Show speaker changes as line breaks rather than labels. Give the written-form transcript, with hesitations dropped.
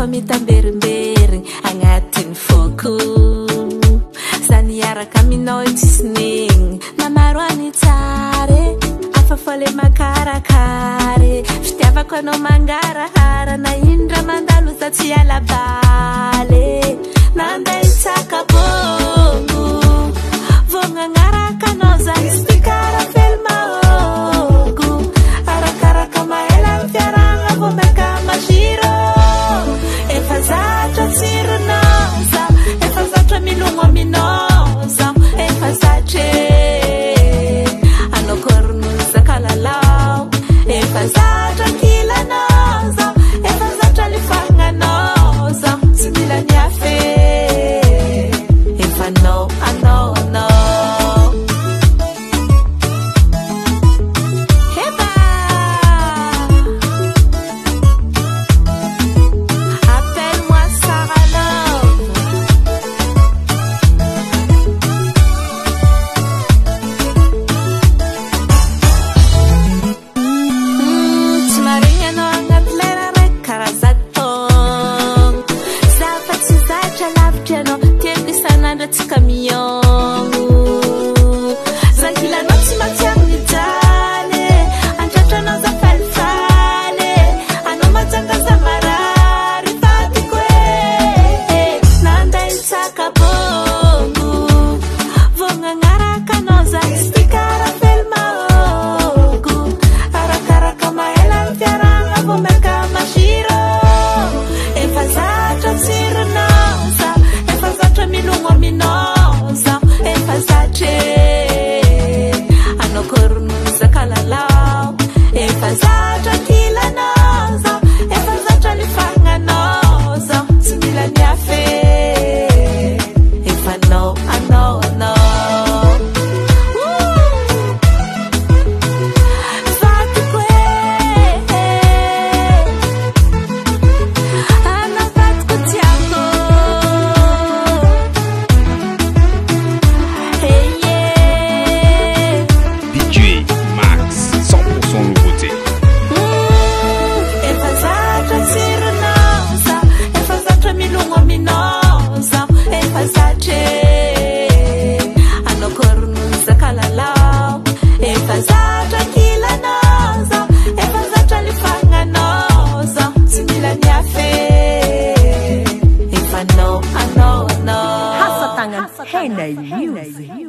mitamberimbery agnatin'ny foko zany iaraka aminao itisnegny na maro any tsare afafale makarakare fitiavako anao mangarahara na indra mandalo za tsy alabale nanday tsakabongo vognanaraka anao zany sy karafely mahogo arakaraka maela fiaragna vo maka maziro efa zatra tsironaza efa zatra milogno aminoza efa zatre anao kornoza kalalau efa zatra kilanaza efa zatra lifagnanaza tsy mila niafe efa no anao
Hey, music.